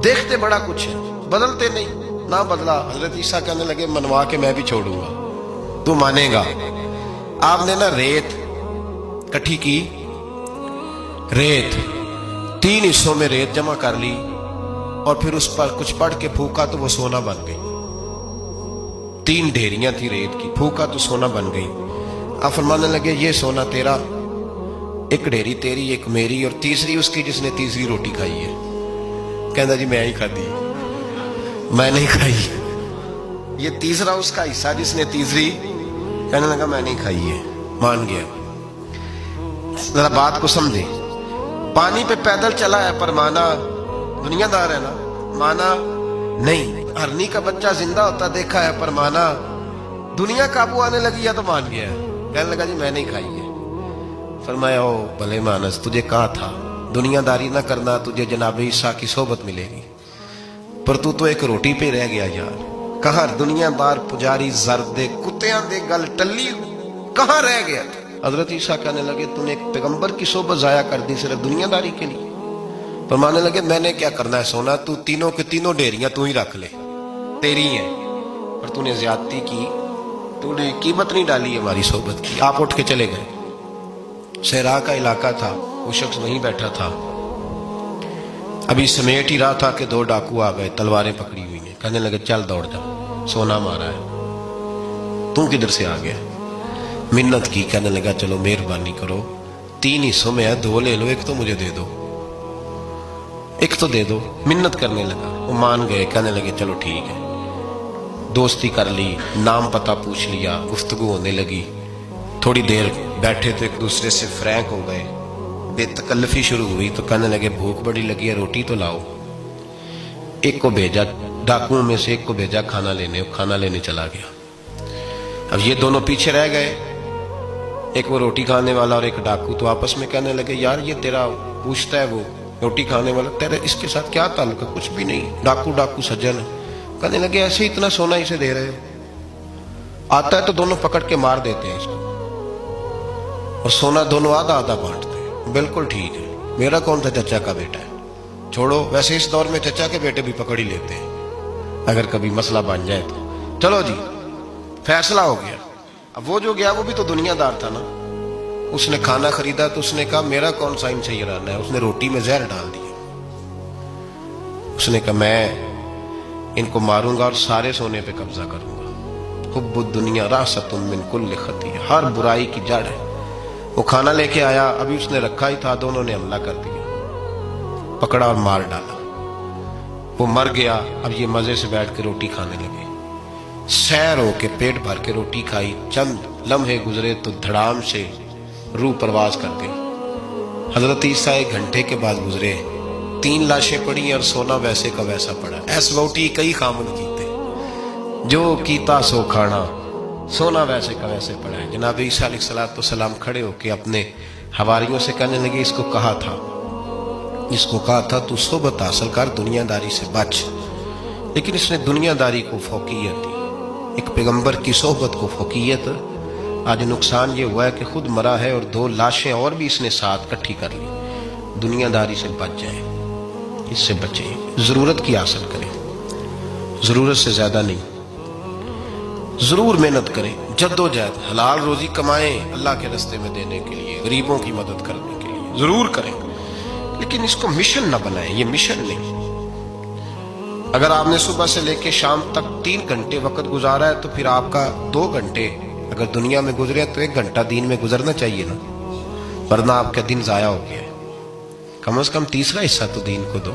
دیکھتے بڑا کچھ ہے، بدلتے نہیں، نہ بدلا۔ حضرت عیسیٰ کہنے لگے منوا کے میں بھی چھوڑوں گا، تو مانے گا۔ آپ نے نا ریت کٹھی کی، ریت 3 حصوں میں ریت جمع کر لی اور پھر اس پر کچھ پڑھ کے پھونکا تو وہ سونا بن گئی۔ 3 ڈھیریاں تھی ریت کی، پھونکا تو سونا بن گئی۔ آپ فرمانے لگے یہ سونا تیرا، ایک ڈھیری تیری، ایک میری، اور تیسری اس کی جس نے تیسری روٹی کھائی ہے۔ کہنا جی میں ہی کھادی، میں نہیں کھائی۔ یہ تیسرا اس کا حصہ جس نے تیسری، کہنے لگا میں نہیں کھائی ہے، مان گیا۔ ذرا بات کو سمجھے، پانی پہ پیدل چلا ہے پر مانا دنیا دار ہے نا، مانا نہیں۔ ہرنی کا بچہ زندہ ہوتا دیکھا ہے پر مانا دنیا قابو آنے لگی یا تو مان گیا ہے۔ کہنے لگا جی میں نہیں کھائی ہے۔ فرمایا او بھلے مانس، تجھے کہا تھا دنیا داری نہ کرنا، تجھے جناب عیسیٰ کی صحبت ملے گی، پر تو ایک روٹی پہ رہ گیا یار۔ کہاں دنیا دار پجاری زرد دے کتیاں دے گل ٹلی، کہاں رہ گیا؟ حضرت عیسیٰ کہنے لگے تم نے ایک پیغمبر کی صحبت ضائع کر دی صرف دنیا داری کے لیے۔ فرمانے لگے میں نے کیا کرنا ہے سونا، تو تینوں کے تینوں ڈیریاں تو ہی رکھ لے، تیری ہیں، پر تو نے زیادتی کی، تو نے قیمت نہیں ڈالی ہماری صحبت کی۔ آپ اٹھ کے چلے گئے۔ صحرا کا علاقہ تھا، وہ شخص وہیں بیٹھا تھا، ابھی سمیٹ ہی رہا تھا کہ 2 ڈاکو آ گئے، تلواریں پکڑی ہوئی ہیں۔ کہنے لگے چل دوڑ جا، سونا مارا ہے، تو کدھر سے آ گیا؟ منت کی، کہنے لگا چلو مہربانی کرو، 3 حصوں میں ہے، 2 لے لو، ایک تو مجھے دے دو، ایک تو دے دو۔ منت کرنے لگا، وہ مان گئے۔ کہنے لگے چلو ٹھیک ہے، دوستی کر لی، نام پتہ پوچھ لیا، گفتگو ہونے لگی۔ تھوڑی دیر بیٹھے تو ایک دوسرے سے فرینک ہو گئے، بے تکلفی شروع ہوئی۔ تو کہنے لگے بھوک بڑی لگی ہے، روٹی تو لاؤ۔ ایک کو بھیجا، ڈاکوؤں میں سے ایک کو بھیجا کھانا لینے، کھانا لینے چلا گیا۔ اب یہ دونوں پیچھے رہ گئے، ایک وہ روٹی کھانے والا اور ایک ڈاکو۔ تو آپس میں کہنے لگے یار یہ تیرا پوچھتا ہے وہ روٹی کھانے والا، تیرے اس کے ساتھ کیا تعلق ہے؟ کچھ بھی نہیں، ڈاکو ڈاکو سجن۔ کہنے لگے ایسے ہی اتنا سونا اسے دے رہے ہو، آتا ہے تو دونوں پکڑ کے مار دیتے ہیں اس کو، اور سونا دونوں آدھا آدھا بانٹتے ہیں۔ بالکل ٹھیک ہے، میرا کون تھا، چچا کا بیٹا ہے، چھوڑو، ویسے اس دور میں چچا کے بیٹے بھی پکڑ ہی لیتے ہیں اگر کبھی مسئلہ بن جائے تو۔ چلو جی فیصلہ ہو گیا۔ اب وہ جو گیا وہ بھی تو دنیا دار تھا نا، اس نے کھانا خریدا تو اس نے کہا میرا کون سا ان سے یہ رہنا ہے، اس نے روٹی میں زہر ڈال دیا۔ اس نے کہا میں ان کو ماروں گا اور سارے سونے پہ قبضہ کروں گا۔ حب الدنیا راست من کل خطیہ، ہر برائی کی جڑ ہے۔ وہ کھانا لے کے آیا، ابھی اس نے رکھا ہی تھا، دونوں نے حملہ کر دیا، پکڑا اور مار ڈالا۔ وہ مر گیا۔ اب یہ مزے سے بیٹھ کے روٹی کھانے لگے، سیر ہو کے پیٹ بھر کے روٹی کھائی۔ چند لمحے گزرے تو دھڑام سے روح پرواز کر گئی۔ حضرت عیسیٰ 1 گھنٹے کے بعد گزرے، 3 لاشیں پڑی اور سونا ویسے کا ویسا پڑا۔ ایس ووٹی کئی خامن کیتے، جو کیتا سو کھانا، سونا ویسے کا ویسے پڑا ہے۔ جناب عیسیٰ علیہ السلام کھڑے ہو کے اپنے حواریوں سے کہنے لگے اس کو کہا تھا تو صحبت حاصل کر، دنیا داری سے بچ، لیکن اس نے دنیا داری کو فوقیت دی، ایک پیغمبر کی صحبت کو فوقیت۔ آج نقصان یہ ہوا ہے کہ خود مرا ہے اور 2 لاشیں اور بھی اس نے ساتھ کٹھی کر لی۔ دنیا داری سے بچ جائیں، اس سے بچیں، ضرورت کی حاصل کریں، ضرورت سے زیادہ نہیں۔ ضرور محنت کریں، جد و جہد، حلال روزی کمائیں اللہ کے راستے میں دینے کے لیے، غریبوں کی مدد کرنے کے لیے ضرور کریں، لیکن اس کو مشن نہ بنائیں، یہ مشن نہیں۔ اگر آپ نے صبح سے لے کے شام تک 3 گھنٹے وقت گزارا ہے تو پھر آپ کا 2 گھنٹے اگر دنیا میں گزرے تو 1 گھنٹہ دین میں گزرنا چاہیے نا، ورنہ آپ کا دن ضائع ہو گیا ہے۔ کم از کم تیسرا حصہ تو دین کو دو۔